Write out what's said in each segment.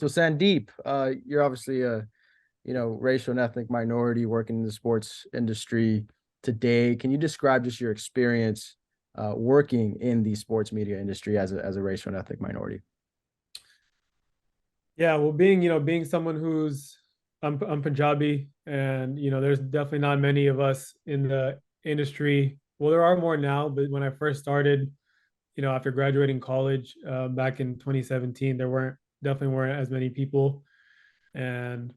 So Sandeep, you're obviously a racial and ethnic minority working in the sports industry today. Can you describe just your experience working in the sports media industry as a racial and ethnic minority? Yeah, well, being someone who's I'm Punjabi, and there's definitely not many of us in the industry. Well, there are more now, but when I first started, after graduating college back in 2017, there definitely weren't as many people. And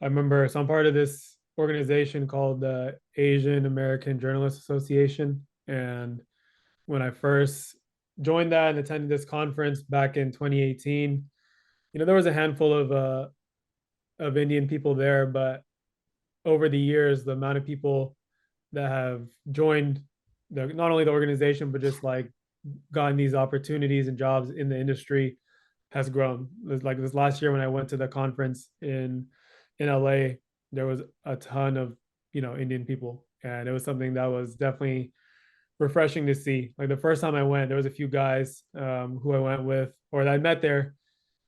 I remember some part of this organization called the Asian American Journalists Association, and when I first joined that and attended this conference back in 2018, there was a handful of Indian people there, but over the years, the amount of people that have joined not only the organization but just like gotten these opportunities and jobs in the industry has grown. Like this last year when I went to the conference in LA, there was a ton of Indian people, and it was something that was definitely refreshing to see. Like the first time I went, there was a few guys who I went with or that I met there,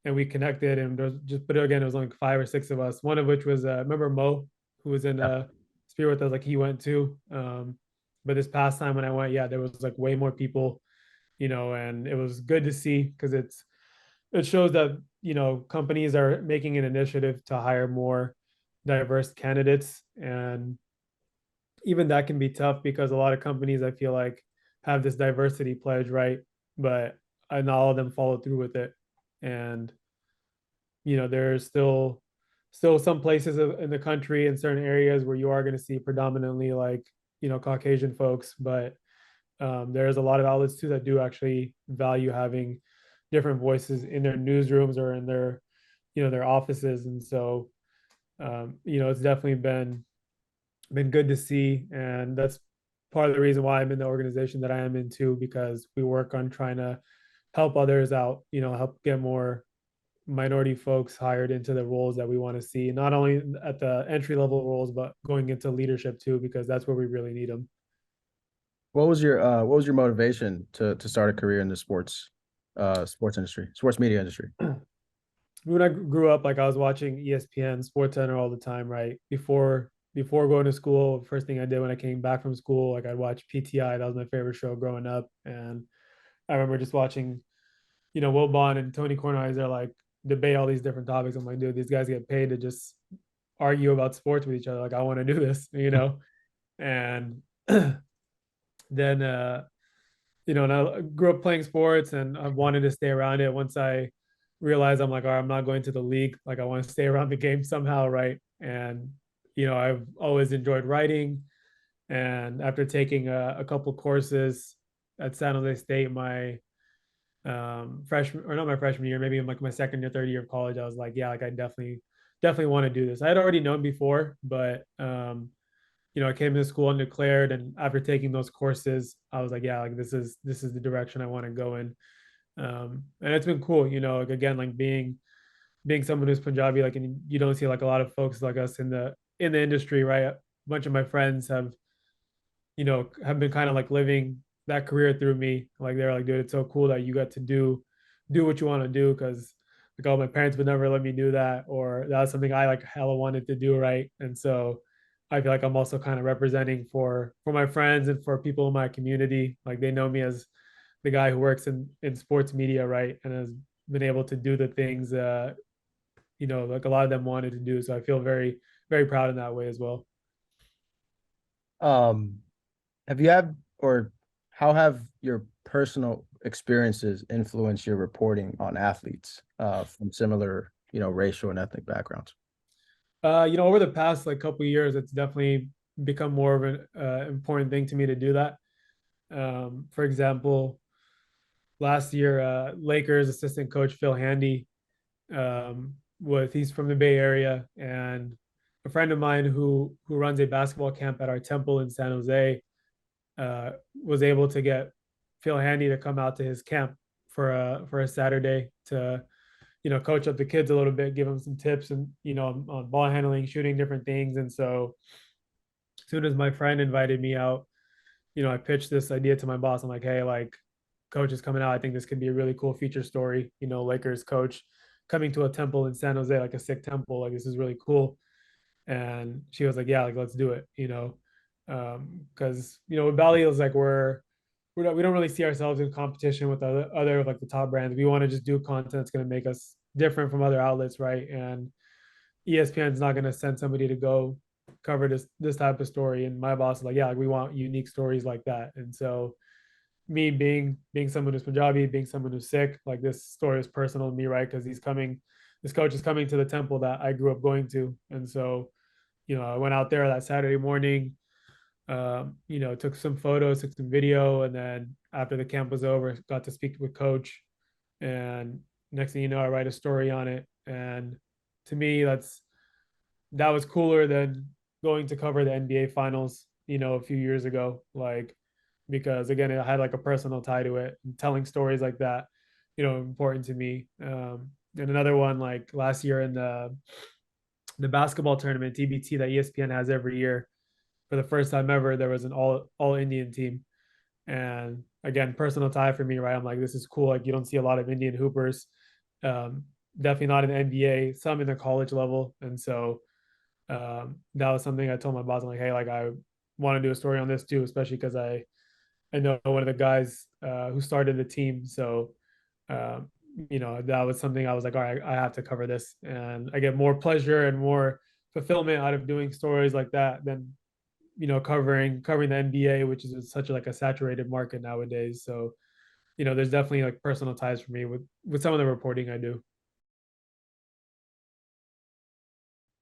and we connected. And there was just, but again, it was like five or six of us. One of which was remember Mo, who was in Yeah. Spear with us. Like he went too. But this past time when I went, yeah, there was like way more people, and it was good to see because it shows that companies are making an initiative to hire more diverse candidates, and even that can be tough because a lot of companies I feel like have this diversity pledge, right? But not all of them follow through with it. And there's still some places in the country in certain areas where you are going to see predominantly like Caucasian folks, but there's a lot of outlets too that do actually value having different voices in their newsrooms or in their offices. And so it's definitely been good to see, and that's part of the reason why I'm in the organization that I am in too, because we work on trying to help others out, help get more minority folks hired into the roles that we want to see, not only at the entry level roles, but going into leadership too, because that's where we really need them. What was your motivation to start a career in the sports industry, sports media industry? When I grew up, like I was watching ESPN, Sports Center all the time, right? Before going to school, first thing I did when I came back from school, like I'd watch PTI. That was my favorite show growing up, and I remember just watching, Will Bond and Tony Kornheiser like debate all these different topics. I'm like, dude, these guys get paid to just argue about sports with each other. Like, I want to do this. And then and I grew up playing sports and I wanted to stay around it. Once I realized I'm like, all right, I'm not going to the league. Like I want to stay around the game somehow, right? And I've always enjoyed writing. And after taking a couple courses at San Jose State, my freshman or not my freshman year, maybe in like my second or third year of college, I was like, yeah, like I definitely want to do this. I had already known before, but I came to school undeclared, and after taking those courses, I was like, yeah, like this is the direction I want to go in. And it's been cool, like again, like being someone who's Punjabi, like, and you don't see like a lot of folks like us in the industry, right? A bunch of my friends have been kind of like living that career through me. Like they're like, dude, it's so cool that you got to do what you want to do, because like all my parents would never let me do that, or that was something I like hella wanted to do, right? And so I feel like I'm also kind of representing for my friends and for people in my community. Like they know me as the guy who works in sports media, right? And has been able to do the things like a lot of them wanted to do. So I feel very, very proud in that way as well. Um, have you had or how have your personal experiences influenced your reporting on athletes from similar, racial and ethnic backgrounds? Over the past like couple of years, it's definitely become more of an important thing to me to do that. For example, last year, Lakers assistant coach Phil Handy, he's from the Bay Area, and a friend of mine who runs a basketball camp at our temple in San Jose was able to get Phil Handy to come out to his camp for a Saturday to coach up the kids a little bit, give them some tips and on ball handling, shooting, different things. And so as soon as my friend invited me out, I pitched this idea to my boss. I'm like, hey, like coach is coming out. I think this could be a really cool feature story. Lakers coach coming to a temple in San Jose, like a Sikh temple. Like this is really cool. And she was like, yeah, like let's do it, because with Bally, it was like we don't really see ourselves in competition with other like the top brands. We want to just do content that's going to make us different from other outlets, right? And ESPN's not going to send somebody to go cover this type of story. And my boss is like, yeah, like we want unique stories like that. And so me being someone who's Punjabi, being someone who's Sikh, like this story is personal to me, right? Because this coach is coming to the temple that I grew up going to, and so I went out there that Saturday morning, took some photos, took some video, and then after the camp was over, got to speak with coach. And next thing you know, I write a story on it. And to me, that was cooler than going to cover the NBA finals, a few years ago. Like, because again, it had like a personal tie to it. And telling stories like that, important to me. And another one like last year in the basketball tournament, TBT, that ESPN has every year. For the first time ever, there was an all Indian team. And again, personal tie for me, right? I'm like, this is cool. Like you don't see a lot of Indian hoopers. Um, Definitely not in the NBA, some in the college level. And so that was something I told my boss. I'm like, hey, like I want to do a story on this too, especially because I know one of the guys who started the team. So um, that was something I was like, all right, I have to cover this, and I get more pleasure and more fulfillment out of doing stories like that than covering the NBA, which is such like a saturated market nowadays. So there's definitely like personal ties for me with some of the reporting I do.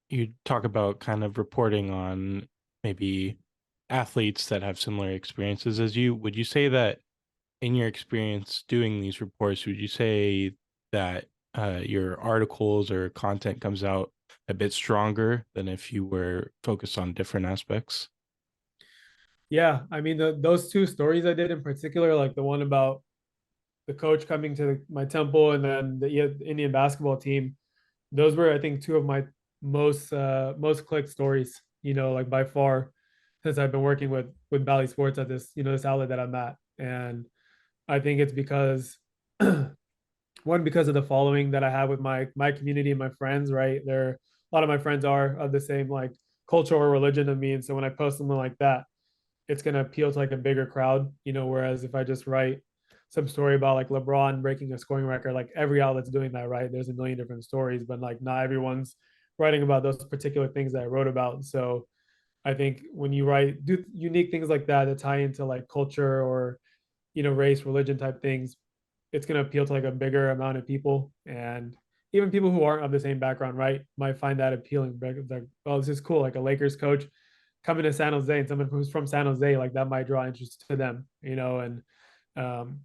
You talk about kind of reporting on maybe athletes that have similar experiences as you. Would you say that in your experience doing these reports, would you say that your articles or content comes out a bit stronger than if you were focused on different aspects? Yeah, I mean those two stories I did in particular, like the one about the coach coming to my temple and then the Indian basketball team, those were I think two of my most clicked stories, like by far, since I've been working with Bally Sports at this outlet that I'm at. And I think it's because one, because of the following that I have with my community and my friends, right? A lot of my friends are of the same like culture or religion of me. And so when I post something like that, it's gonna appeal to like a bigger crowd, whereas if I just write some story about like LeBron breaking a scoring record, like every outlet's doing that, right? There's a million different stories, but like not everyone's writing about those particular things that I wrote about. So I think when you do unique things like that tie into like culture or race, religion type things, it's going to appeal to like a bigger amount of people. And even people who aren't of the same background, right, might find that appealing. Like, oh, this is cool. Like a Lakers coach coming to San Jose, and someone who's from San Jose, like that might draw interest to them, and um,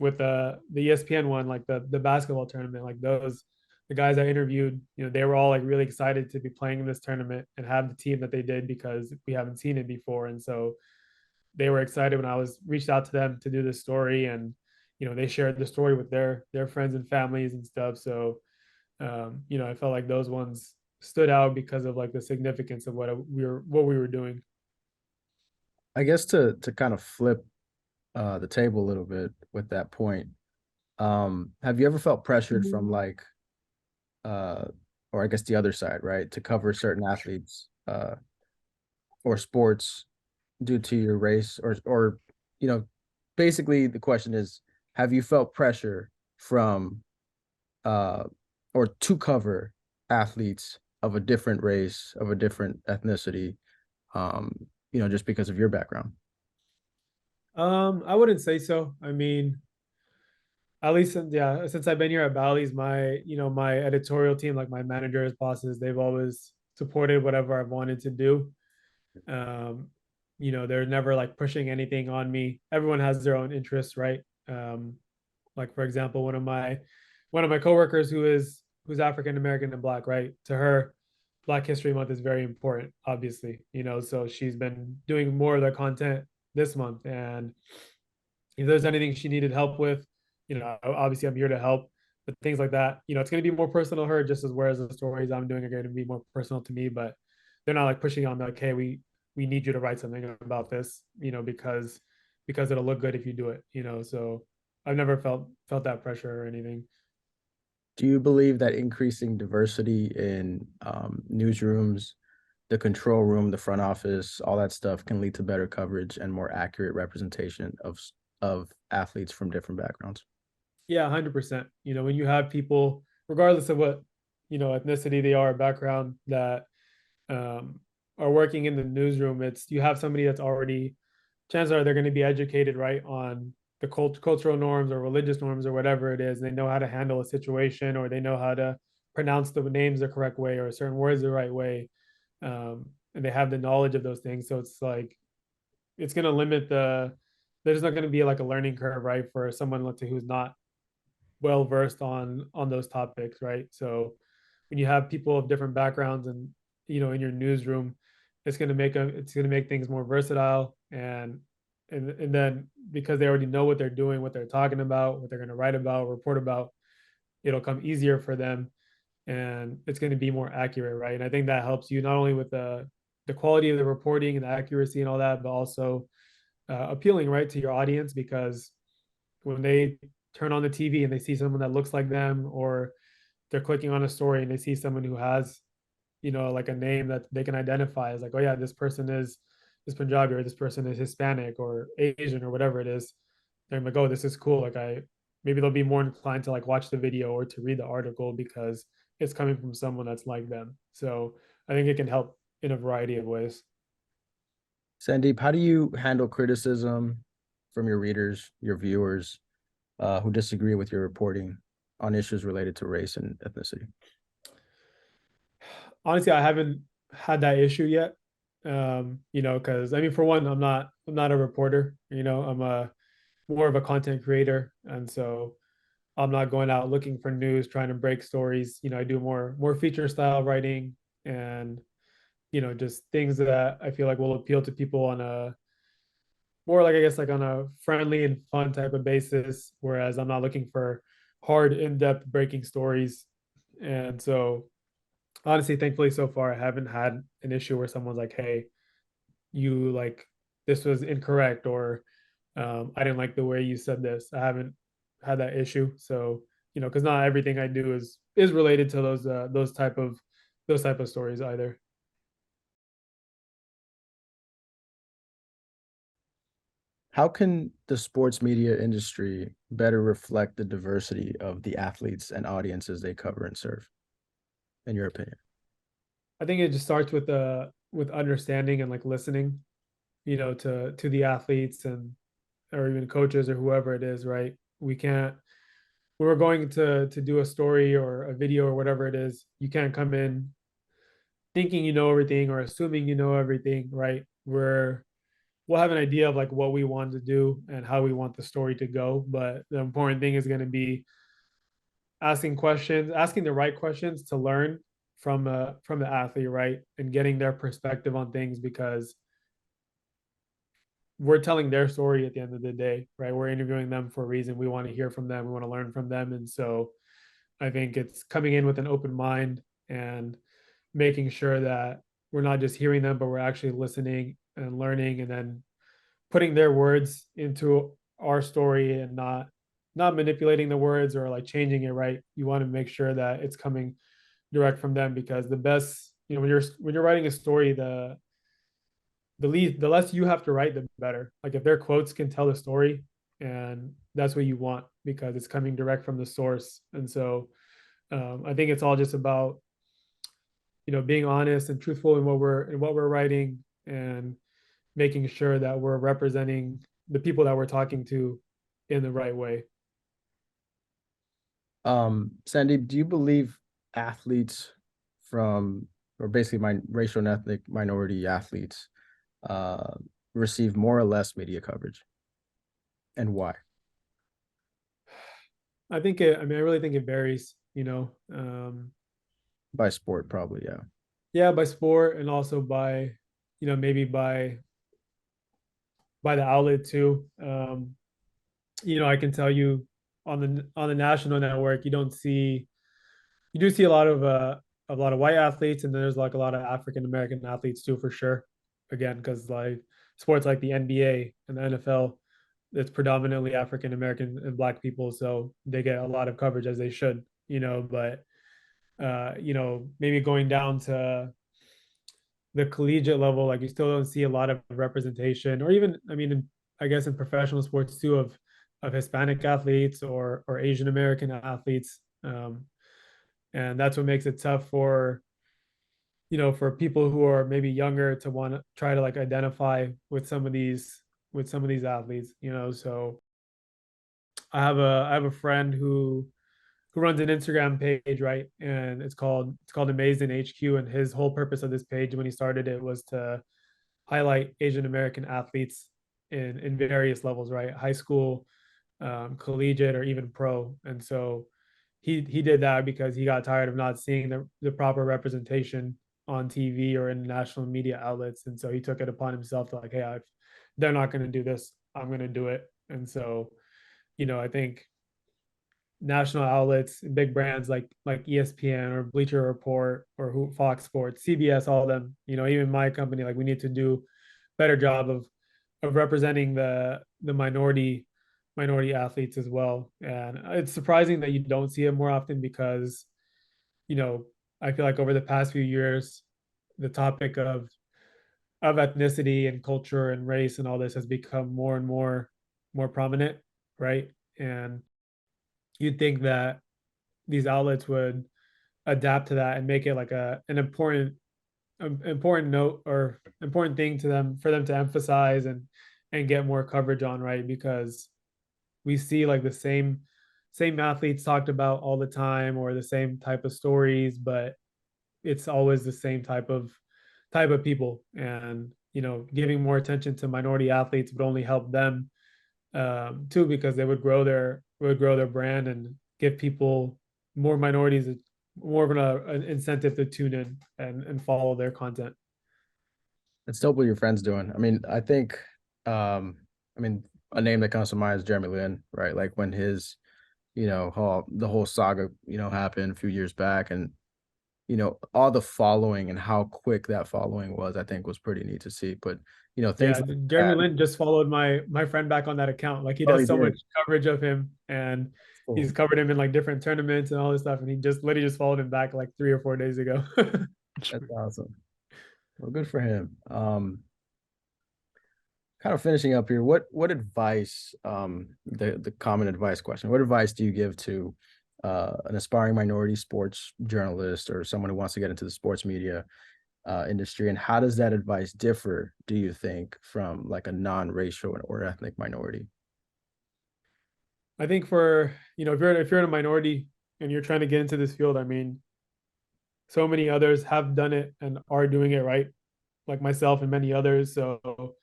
with the ESPN one, like the basketball tournament, like the guys I interviewed, they were all like really excited to be playing in this tournament and have the team that they did because we haven't seen it before. And so they were excited when I was reached out to them to do this story, and they shared the story with their friends and families and stuff. So I felt like those ones stood out because of like the significance of what we were doing. I guess to kind of flip the table a little bit with that point, have you ever felt pressured from like uh or I guess the other side, right, to cover certain athletes or sports due to your race or you know basically the question is, have you felt pressure from uh or to cover athletes of a different race, of a different ethnicity, um just because of your background? I wouldn't say so. I mean, at least yeah, since I've been here at Bally's, my editorial team, like my managers, bosses, they've always supported whatever I've wanted to do. Um, they're never like pushing anything on me. Everyone has their own interests, right? Like for example, one of my coworkers who's African American and black, right? To her, Black History Month is very important, obviously, so she's been doing more of the content this month. And if there's anything she needed help with, obviously I'm here to help. But things like that, it's going to be more personal to her, just as whereas the stories I'm doing are going to be more personal to me. But they're not like pushing on me like, hey, we need you to write something about this, because it'll look good if you do it. So I've never felt that pressure or anything. Do you believe that increasing diversity in newsrooms, the control room, the front office, all that stuff can lead to better coverage and more accurate representation of athletes from different backgrounds? Yeah, 100%. You know, when you have people, regardless of what, ethnicity they are, background, that um, are working in the newsroom, it's you have somebody that's already, chances are they're going to be educated, right, on the cultural norms or religious norms or whatever it is. They know how to handle a situation, or they know how to pronounce the names the correct way or certain words the right way. And they have the knowledge of those things. So it's like, it's going to limit there's not going to be like a learning curve, right, for someone, let's say, who's not well versed on those topics, right? So when you have people of different backgrounds and, in your newsroom, it's going to make things more versatile, and then because they already know what they're doing, what they're talking about, what they're going to write about, report about, it'll come easier for them, and it's going to be more accurate, right? And I think that helps you not only with the quality of the reporting and the accuracy and all that, but also appealing, right, to your audience, because when they turn on the TV and they see someone that looks like them, or they're clicking on a story and they see someone who has, like a name that they can identify as, like, oh yeah, this person is Punjabi, or this person is Hispanic or Asian or whatever it is, they're like, oh, this is cool. Like, maybe they'll be more inclined to like watch the video or to read the article because it's coming from someone that's like them. So I think it can help in a variety of ways. Sandeep, how do you handle criticism from your readers, your viewers, who disagree with your reporting on issues related to race and ethnicity? Honestly, I haven't had that issue yet. Because I mean, for one, I'm not a reporter. I'm a more of a content creator, and so I'm not going out looking for news, trying to break stories. I do more feature style writing, and just things that I feel like will appeal to people on a more, like, I guess, like on a friendly and fun type of basis. Whereas I'm not looking for hard, in-depth breaking stories. And so honestly, thankfully, so far I haven't had an issue where someone's like, hey, you like, this was incorrect, or I didn't like the way you said this. I haven't had that issue. So, because not everything I do is related to those type of stories either. How can the sports media industry better reflect the diversity of the athletes and audiences they cover and serve, in your opinion? I think it just starts with understanding and like listening, to the athletes, and or even coaches or whoever it is, right? We can't when we're going to do a story or a video or whatever it is, you can't come in thinking you know everything or assuming you know everything, right? We'll have an idea of like what we want to do and how we want the story to go, but the important thing is going to be asking the right questions to learn from the athlete, right? And getting their perspective on things, because we're telling their story at the end of the day, right? We're interviewing them for a reason. We want to hear from them. We want to learn from them. And so I think it's coming in with an open mind and making sure that we're not just hearing them, but we're actually listening and learning, and then putting their words into our story, and not manipulating the words or like changing it, right? You want to make sure that it's coming direct from them, because the best, when you're writing a story, the less you have to write, the better. Like, if their quotes can tell the story, and that's what you want, because it's coming direct from the source. And so I think it's all just about, being honest and truthful in what we're writing, and making sure that we're representing the people that we're talking to in the right way. Sandeep, do you believe athletes from, or basically racial and ethnic minority athletes, uh, receive more or less media coverage, and why? I mean, I really think it varies, By sport, probably, yeah. yeah, by sport, and also by, maybe by the outlet too. I can tell you, on the national network, you do see a lot of white athletes, and then there's like a lot of African American athletes too, for sure. Again, because like sports like the NBA and the NFL, it's predominantly African American and Black people, so they get a lot of coverage, as they should. but maybe going down to the collegiate level, like you still don't see a lot of representation, or even, I mean, I guess in professional sports too, of Hispanic athletes or Asian American athletes, and that's what makes it tough for for people who are maybe younger to want to try to like identify with some of these athletes. So I have a friend who runs an Instagram page, right? And it's called Amazing HQ. And his whole purpose of this page when he started it was to highlight Asian American athletes in various levels, right? High school, collegiate, or even pro. And so he did that because he got tired of not seeing the proper representation on TV or in national media outlets. And so he took it upon himself to like, hey, if they're not going to do this, I'm going to do it. And so, I think national outlets, big brands like ESPN or Bleacher Report or Fox Sports, CBS, all of them, even my company, like we need to do better job of representing the minority athletes as well. And it's surprising that you don't see it more often because, you know, I feel like over the past few years, the topic of ethnicity and culture and race and all this has become more and more prominent, right? And you'd think that these outlets would adapt to that and make it like an important note or important thing to them for them to emphasize and get more coverage on, right? Because we see like the same athletes talked about all the time or the same type of stories, but it's always the same type of people. And giving more attention to minority athletes would only help them too, because they would grow their brand and give people more minorities more of an incentive to tune in and follow their content. It's dope what your friend's doing. I mean, I think, I mean, a name that comes to mind is Jeremy Lin, right? Like when his, the whole saga, happened a few years back, and all the following and how quick that following was, I think was pretty neat to see. But things Yeah, like Jeremy that. Lin just followed my friend back on that account. Like he Oh, does he so much did. coverage of him, and Cool. he's covered him in like different tournaments and all this stuff. And he just literally just followed him back like 3 or 4 days ago. That's awesome. Well, good for him. Kind of finishing up here, what advice, the common advice question, what advice do you give to an aspiring minority sports journalist or someone who wants to get into the sports media industry, and how does that advice differ, do you think, from like a non-racial or ethnic minority? I think for if you're in a minority and you're trying to get into this field, I mean, so many others have done it and are doing it right, like myself and many others. So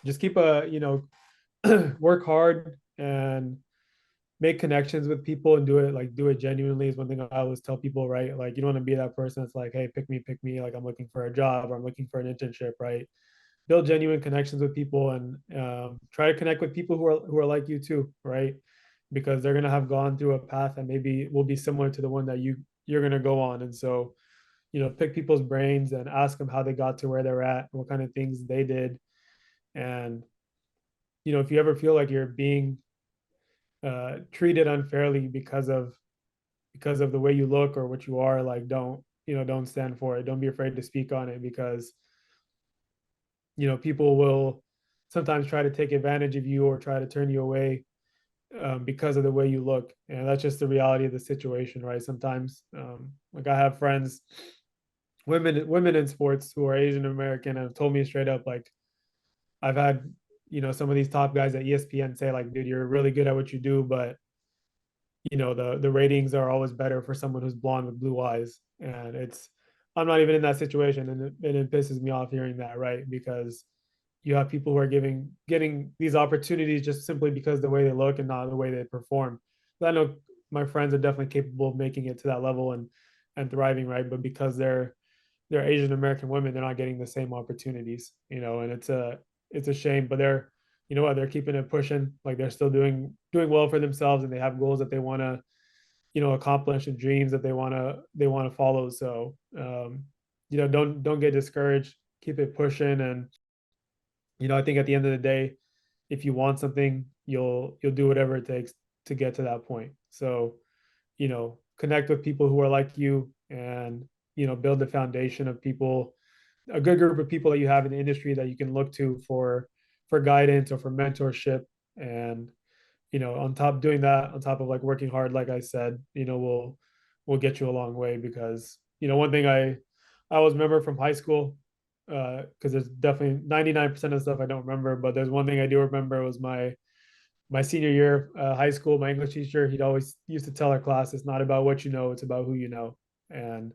just keep work hard and make connections with people and do it genuinely is one thing I always tell people, right? Like you don't want to be that person that's like, hey, pick me, like I'm looking for a job or I'm looking for an internship, right? Build genuine connections with people and try to connect with people who are like you too, right? Because they're gonna have gone through a path that maybe will be similar to the one that you're gonna go on. And so, pick people's brains and ask them how they got to where they're at, what kind of things they did. And if you ever feel like you're being treated unfairly because of the way you look or what you are, like don't stand for it. Don't be afraid to speak on it, because people will sometimes try to take advantage of you or try to turn you away because of the way you look, and that's just the reality of the situation, right? Sometimes like I have friends, women in sports who are Asian American, and have told me straight up, like I've had some of these top guys at ESPN say like, dude, you're really good at what you do, but the ratings are always better for someone who's blonde with blue eyes. And I'm not even in that situation, and it pisses me off hearing that, right? Because you have people who are getting these opportunities just simply because the way they look and not the way they perform. I know my friends are definitely capable of making it to that level and thriving, right? But because they're Asian American women, they're not getting the same opportunities, and it's a shame. But they're keeping it pushing, like they're still doing well for themselves, and they have goals that they want to accomplish and dreams that they want to follow. So don't get discouraged, keep it pushing. And I think at the end of the day, if you want something, you'll do whatever it takes to get to that point. So connect with people who are like you, and build the foundation of people, a good group of people that you have in the industry that you can look to for guidance or for mentorship. And on top doing that, on top of like working hard, like I said, will get you a long way. Because one thing I always remember from high school, because there's definitely 99% of stuff I don't remember, but there's one thing I do remember was my senior year high school. My English teacher, he'd always used to tell our class, it's not about what you know, it's about who you know. And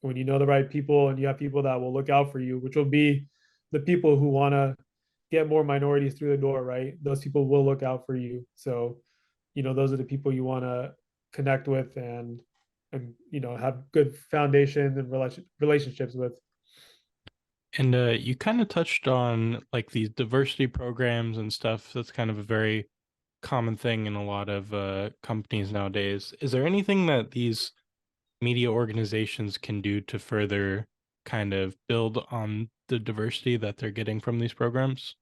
when you know the right people, and you have people that will look out for you, which will be the people who want to get more minorities through the door, right? Those people will look out for you. So those are the people you want to connect with, and have good foundations and relationships with. And you kind of touched on like these diversity programs and stuff. That's kind of a very common thing in a lot of companies nowadays. Is there anything that these media organizations can do to further kind of build on the diversity that they're getting from these programs?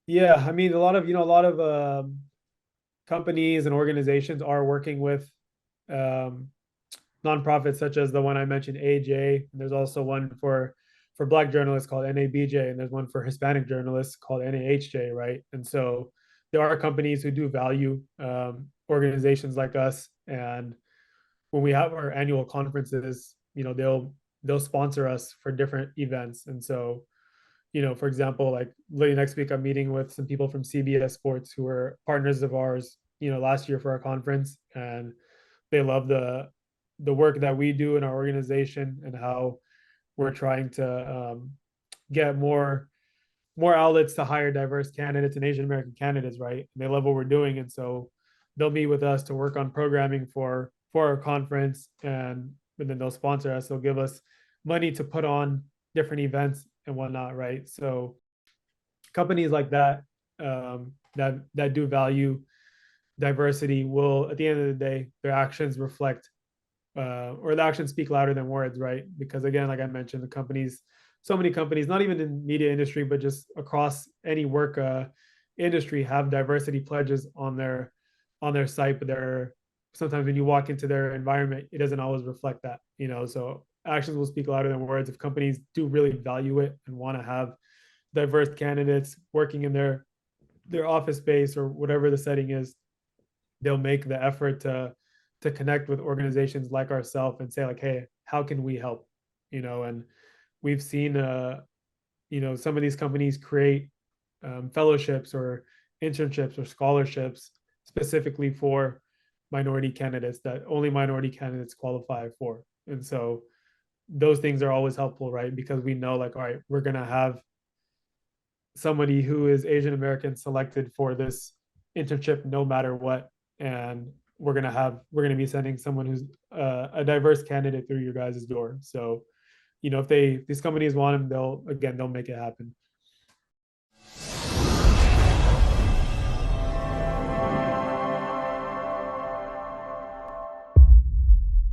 Yeah, I mean, a lot of companies and organizations are working with um, nonprofits such as the one I mentioned, AAJA. And there's also one for Black journalists called NABJ, and there's one for Hispanic journalists called NAHJ, right? And so there are companies who do value organizations like us. And when we have our annual conferences, they'll sponsor us for different events. And so for example, like late next week, I'm meeting with some people from CBS Sports who are partners of ours, last year for our conference. And they love the work that we do in our organization, and how we're trying to get more outlets to hire diverse candidates and Asian American candidates, right? And they love what we're doing. And so they'll meet with us to work on programming for our conference, and then they'll sponsor us. They'll give us money to put on different events and whatnot, right? So companies like that, that do value diversity, will, at the end of the day, their actions reflect, or the actions speak louder than words, right? Because again, like I mentioned, the companies, so many companies, not even in media industry, but just across any work industry, have diversity pledges on their site, but they're, sometimes when you walk into their environment, it doesn't always reflect that. So actions will speak louder than words. If companies do really value it and want to have diverse candidates working in their office space or whatever the setting is, they'll make the effort to connect with organizations like ourselves and say like, hey, how can we help? And we've seen some of these companies create fellowships or internships or scholarships specifically for minority candidates, that only minority candidates qualify for. And so those things are always helpful, right? Because we know like, all right, we're going to have somebody who is Asian American selected for this internship no matter what. And we're going to be sending someone who's a diverse candidate through your guys' door. So if these companies want them, they'll make it happen.